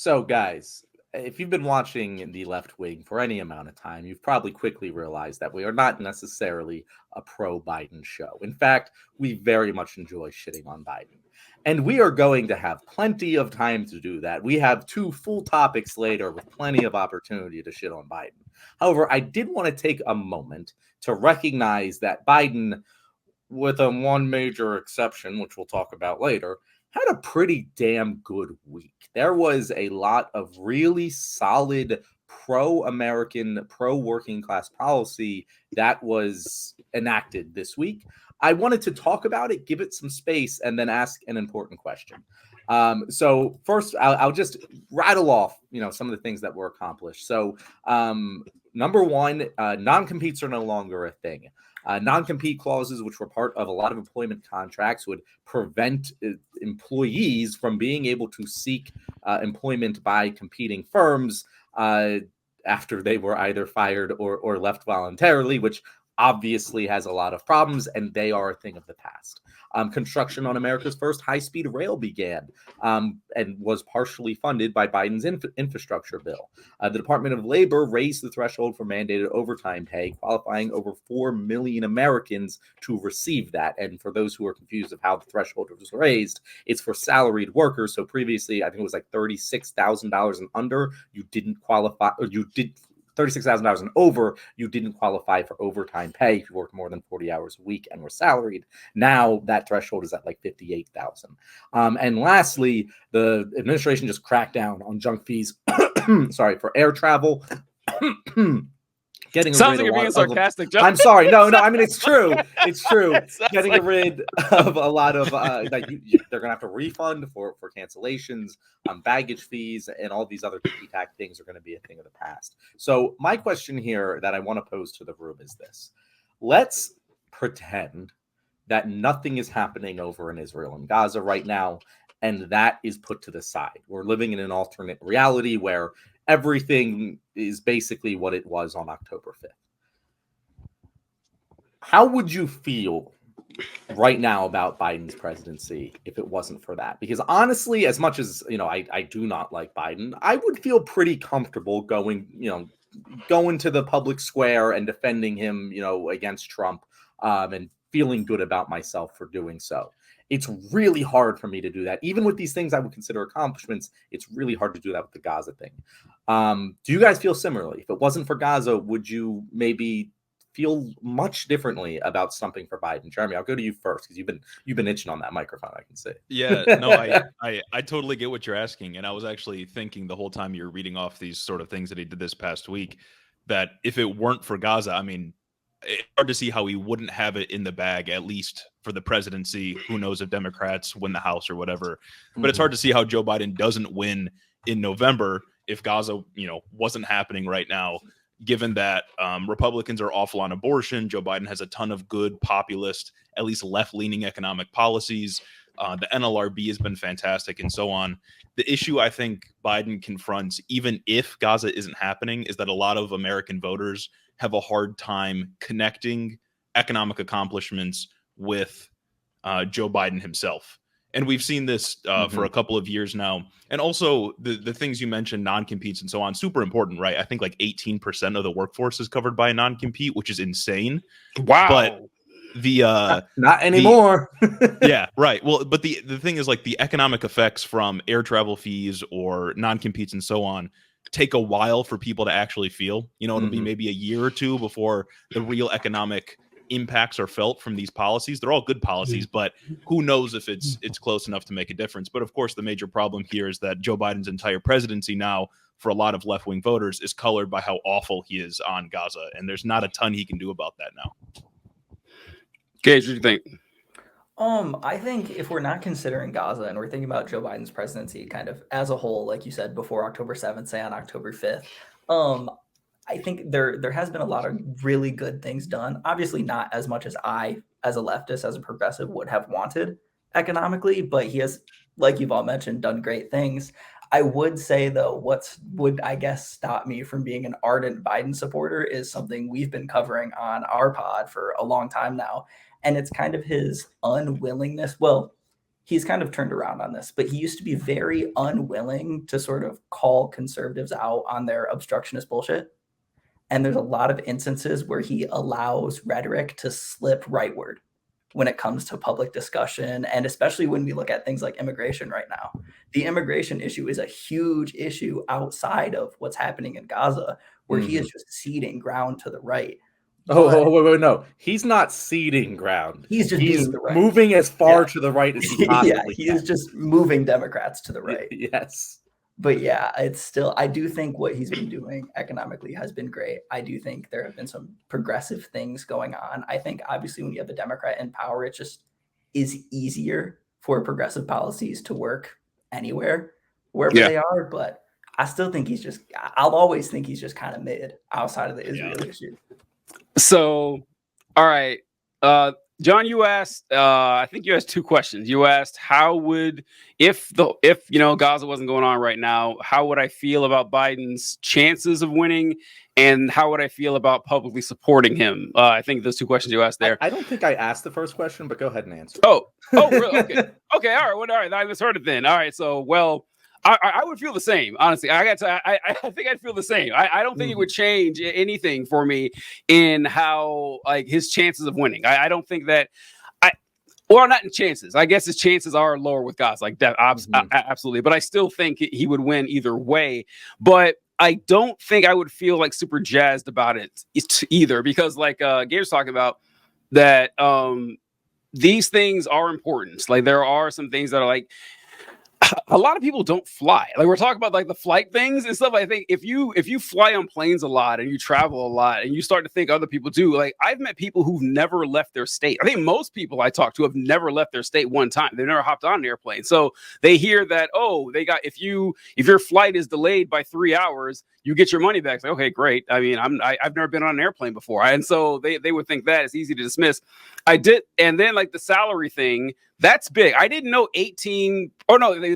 So, guys, if you've been watching the left wing for any amount of time, you've probably quickly realized that we are not necessarily a pro Biden show. In fact, we very much enjoy shitting on Biden. And we are going to have plenty of time to do that. We have two full topics later with plenty of opportunity to shit on Biden. However, I did want to take a moment to recognize that Biden, with a one major exception, which we'll talk about later, had a pretty damn good week. There was a lot of really solid pro-American, pro-working class policy that was enacted this week. I wanted to talk about it, give it some space, and then ask an important question. So first, I'll just rattle off, some of the things that were accomplished. So, number one, non-competes are no longer a thing. Non-compete clauses, which were part of a lot of employment contracts, would prevent employees from being able to seek employment by competing firms after they were either fired or left voluntarily, which obviously has a lot of problems, and they are a thing of the past. Construction on America's first high-speed rail began and was partially funded by Biden's infrastructure bill. The Department of Labor raised the threshold for mandated overtime pay, qualifying over 4 million Americans to receive that. And for those who are confused of how the threshold was raised, it's for salaried workers. So previously, I think it was like $36,000 and under, you didn't qualify, or you did $36,000 and over, you didn't qualify for overtime pay if you worked more than 40 hours a week and were salaried. Now that threshold is at like 58,000. And lastly, the administration just cracked down on junk fees, for air travel. Sounds like you're being sarcastic. I'm sorry. No. I mean, it's true. It's true. Getting rid of a lot of they're gonna have to refund for cancellations, baggage fees, and all these other ticky-tack things are going to be a thing of the past. So my question here that I want to pose to the room is this: let's pretend that nothing is happening over in Israel and Gaza right now, and that is put to the side. We're living in an alternate reality where everything is basically what it was on October 5th. How would you feel right now about Biden's presidency if it wasn't for that? Because honestly, as much as, I do not like Biden, I would feel pretty comfortable going to the public square and defending him, against Trump, and feeling good about myself for doing so. It's really hard for me to do that. Even with these things I would consider accomplishments, it's really hard to do that with the Gaza thing. Do you guys feel similarly? If it wasn't for Gaza, would you maybe feel much differently about something for Biden? Jeremy, I'll go to you first because you've been itching on that microphone, I can see. Yeah, no, I totally get what you're asking. And I was actually thinking the whole time you're reading off these sort of things that he did this past week, that if it weren't for Gaza, I mean, it's hard to see how he wouldn't have it in the bag, at least for the presidency. Who knows if Democrats win the House or whatever. But it's hard to see how Joe Biden doesn't win in November if Gaza, wasn't happening right now, given that Republicans are awful on abortion. Joe Biden has a ton of good populist, at least left-leaning economic policies. The NLRB has been fantastic and so on. The issue I think Biden confronts, even if Gaza isn't happening, is that a lot of American voters have a hard time connecting economic accomplishments with Joe Biden himself. And we've seen this for a couple of years now. And also the things you mentioned, non-competes and so on, super important, right? I think like 18% of the workforce is covered by a non-compete, which is insane. Wow. But not anymore. Yeah, right. Well, but the thing is, like, the economic effects from air travel fees or non-competes and so on take a while for people to actually feel. It'll be maybe a year or two before the real economic impacts are felt from these policies. They're all good policies, but who knows if it's close enough to make a difference. But of course, the major problem here is that Joe Biden's entire presidency now, for a lot of left-wing voters, is colored by how awful he is on Gaza, and there's not a ton he can do about that now. Gage, what do you think? I think if we're not considering Gaza and we're thinking about Joe Biden's presidency kind of as a whole, like you said, before October 7th, say on October 5th, I think there has been a lot of really good things done. Obviously not as much as I, as a leftist, as a progressive, would have wanted economically, but he has, like you've all mentioned, done great things. I would say, though, what would, I guess, stop me from being an ardent Biden supporter is something we've been covering on our pod for a long time now. And it's kind of his unwillingness. Well, he's kind of turned around on this, but he used to be very unwilling to sort of call conservatives out on their obstructionist bullshit. And there's a lot of instances where he allows rhetoric to slip rightward when it comes to public discussion. And especially when we look at things like immigration right now, the immigration issue is a huge issue outside of what's happening in Gaza, where he is just ceding ground to the right. Wait, no. He's not ceding ground. He's just being the right. Moving as far to the right as he possibly he can. is just moving Democrats to the right. Yes. But yeah, it's still, I do think what he's been doing economically has been great. I do think there have been some progressive things going on. I think obviously when you have a Democrat in power, it just is easier for progressive policies to work anywhere, wherever they are. But I still think I'll always think he's just kind of mid outside of the Israel issue. So, all right. John, you asked, I think you asked two questions. You asked, how would, if Gaza wasn't going on right now, how would I feel about Biden's chances of winning? And how would I feel about publicly supporting him? I think those two questions you asked there. I don't think I asked the first question, but go ahead and answer. Oh, really? Okay. Okay. All right. Well, all right. I misheard it then. All right. So, well, I would feel the same, honestly. I think I'd feel the same. I don't think it would change anything for me in how like his chances of winning. I don't think that not in chances. I guess his chances are lower with Gaza, like that, absolutely. But I still think he would win either way. But I don't think I would feel like super jazzed about it either, because like Gabe's talking about that these things are important. Like there are some things that are like, a lot of people don't fly. Like we're talking about like the flight things and stuff. I think if you fly on planes a lot and you travel a lot and you start to think other people do, like I've met people who've never left their state. I think most people I talk to have never left their state one time. They've never hopped on an airplane. So they hear that, if your flight is delayed by 3 hours, you get your money back. It's like, okay, great. I mean, I've never been on an airplane before. And so they would think that it's easy to dismiss. I did. And then like the salary thing, that's big. I didn't know the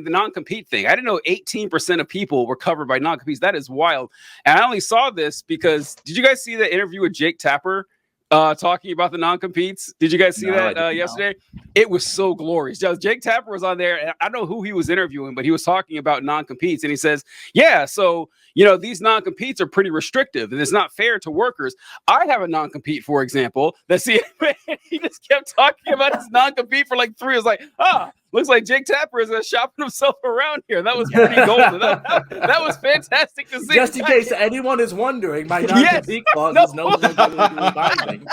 non-compete thing. I didn't know 18% of people were covered by non-competes. That is wild. And I only saw this because, did you guys see the interview with Jake Tapper talking about the non-competes? Did you guys see that yesterday? It was so glorious. Jake Tapper was on there, and I don't know who he was interviewing, but he was talking about non-competes, and he says, yeah, so, these non-competes are pretty restrictive, and it's not fair to workers. I have a non-compete, for example, he just kept talking about his non-compete for like 3 years, like, looks like Jake Tapper is shopping himself around here. That was pretty golden. That was fantastic to see. Just in case anyone is wondering, my non-compete clause is no longer binding.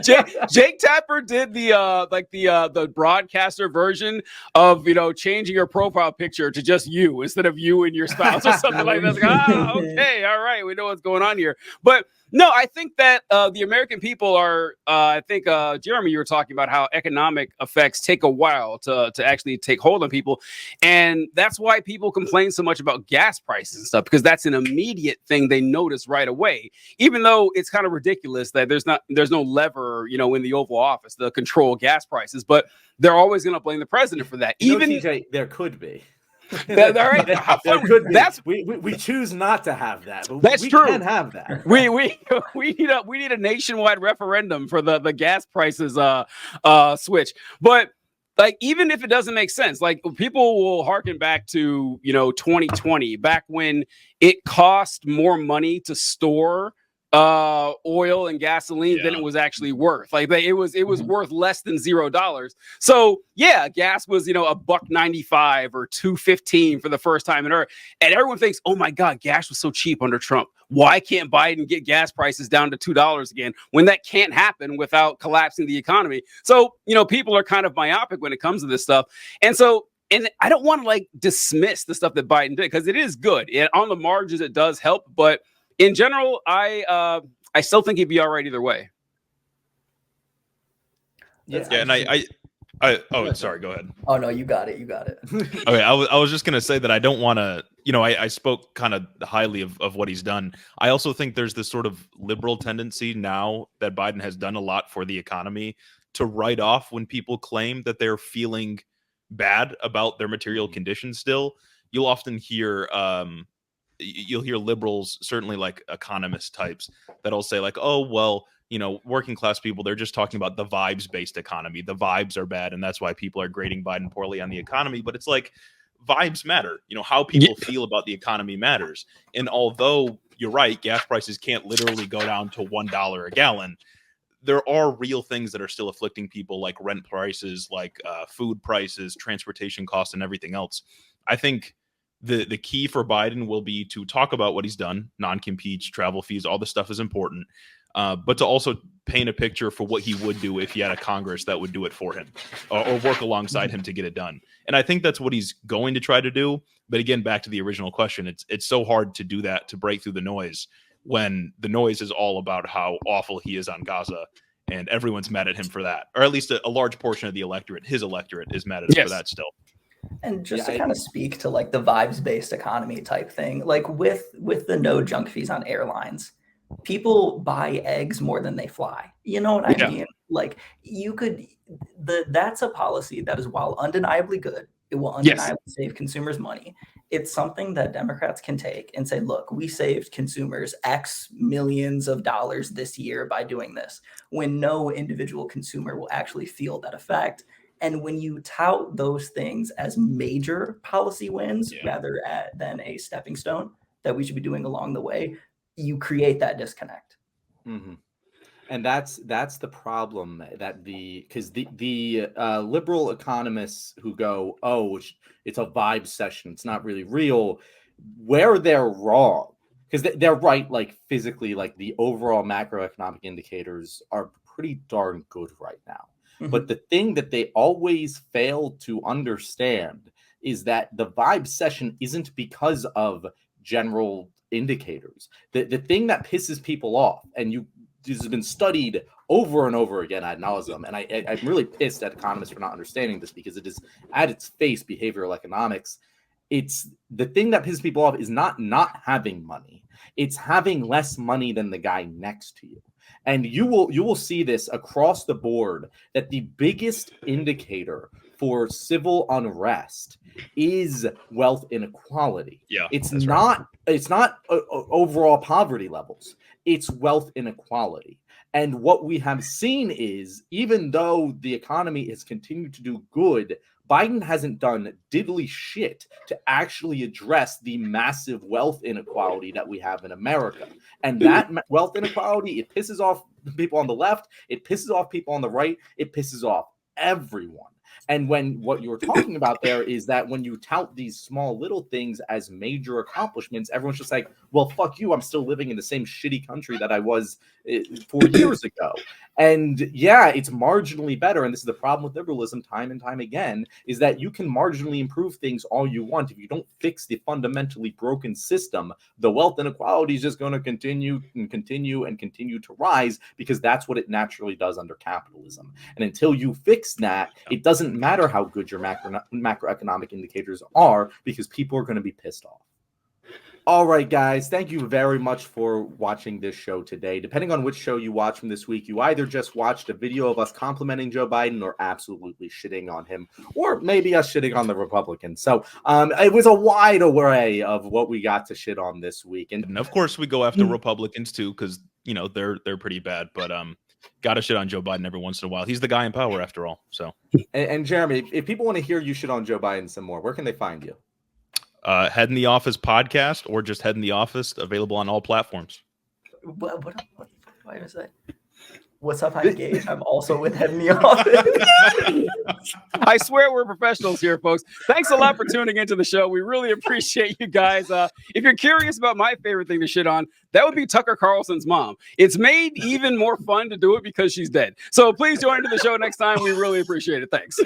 Jake Tapper did the broadcaster version of changing your profile picture to just you instead of you and your spouse or something like that. Like, okay, all right, we know what's going on here. But no, I think that the American people are. I think Jeremy, you were talking about how economic effects take a while to actually take hold on people, and that's why people complain so much about gas prices and stuff, because that's an immediate thing they notice right away. Even though it's kind of ridiculous that there's no lever, in the Oval Office to control gas prices, but they're always going to blame the president for that. Even TJ, there could be. All right. We choose not to have that. But that's true. We can have that. We need a nationwide referendum for the gas prices switch. But like, even if it doesn't make sense, like people will harken back to 2020, back when it cost more money to store oil and gasoline than it was actually worth. Like it was worth less than $0. So yeah, gas was $1.95 or $2.15 for the first time in Earth, and everyone thinks, oh my God, gas was so cheap under Trump. Why can't Biden get gas prices down to $2 again when that can't happen without collapsing the economy? So people are kind of myopic when it comes to this stuff, and I don't want to dismiss the stuff that Biden did, because it is good. On the margins, it does help, but in general, I still think he'd be all right either way. Yeah, and sorry, go ahead. Oh no, you got it. Okay, I was just gonna say that I don't want to. I spoke kind of highly of what he's done. I also think there's this sort of liberal tendency now that Biden has done a lot for the economy to write off when people claim that they're feeling bad about their material conditions. Still, you'll often hear. You'll hear liberals, certainly like economist types, that'll say like, oh, well, working class people, they're just talking about the vibes-based economy. The vibes are bad, and that's why people are grading Biden poorly on the economy. But it's like vibes matter. How people feel about the economy matters. And although you're right, gas prices can't literally go down to $1 a gallon, there are real things that are still afflicting people, like rent prices, like food prices, transportation costs, and everything else. I think the key for Biden will be to talk about what he's done, non-competes, travel fees, all this stuff is important, but to also paint a picture for what he would do if he had a Congress that would do it for him or work alongside him to get it done. And I think that's what he's going to try to do. But again, back to the original question, it's so hard to do that, to break through the noise, when the noise is all about how awful he is on Gaza, and everyone's mad at him for that, or at least a large portion of the electorate, his electorate, is mad at him for that still. And just to kind of speak to like the vibes-based economy type thing, like with the no junk fees on airlines, people buy eggs more than they fly. You know what I mean? Like that's a policy that is, while undeniably good, it will undeniably save consumers money. It's something that Democrats can take and say, look, we saved consumers X millions of dollars this year by doing this, when no individual consumer will actually feel that effect. And when you tout those things as major policy wins rather than a stepping stone that we should be doing along the way, you create that disconnect. Mm-hmm. And that's the problem, that because the liberal economists who go, oh, it's a vibe session, it's not really real, where they're wrong, because they're right, like physically, like the overall macroeconomic indicators are pretty darn good right now. Mm-hmm. But the thing that they always fail to understand is that the vibe session isn't because of general indicators. The thing that pisses people off, and this has been studied over and over again ad nauseum, and I'm really pissed at economists for not understanding this, because it is at its face behavioral economics. It's the thing that pisses people off is not having money. It's having less money than the guy next to you. And you will see this across the board, that the biggest indicator for civil unrest is wealth inequality. Yeah, it's not overall poverty levels. It's wealth inequality. And what we have seen is, even though the economy has continued to do good, Biden hasn't done diddly shit to actually address the massive wealth inequality that we have in America. And that wealth inequality, it pisses off people on the left, it pisses off people on the right, it pisses off everyone. And when what you were talking about there is that when you tout these small little things as major accomplishments, everyone's just like, well, fuck you, I'm still living in the same shitty country that I was 4 years ago. And yeah, it's marginally better. And this is the problem with liberalism time and time again, is that you can marginally improve things all you want. If you don't fix the fundamentally broken system, the wealth inequality is just going to continue to rise, because that's what it naturally does under capitalism. And until you fix that, it doesn't matter how good your macroeconomic indicators are, because people are going to be pissed off. All right, guys, thank you very much for watching this show today. Depending on which show you watch from this week, you either just watched a video of us complimenting Joe Biden or absolutely shitting on him, or maybe us shitting on the Republicans. So it was a wide array of what we got to shit on this week. And of course, we go after Republicans too, because they're pretty bad. But got to shit on Joe Biden every once in a while. He's the guy in power after all. So and Jeremy, if people want to hear you shit on Joe Biden some more, where can they find you? Head in the Office podcast, or just Head in the Office, available on all platforms. What why was that? What's up? I'm Gage. I'm also with Head in the Office. I swear we're professionals here, folks. Thanks a lot for tuning into the show. We really appreciate you guys. If you're curious about my favorite thing to shit on, that would be Tucker Carlson's mom. It's made even more fun to do it because she's dead. So please join into the show next time. We really appreciate it. Thanks.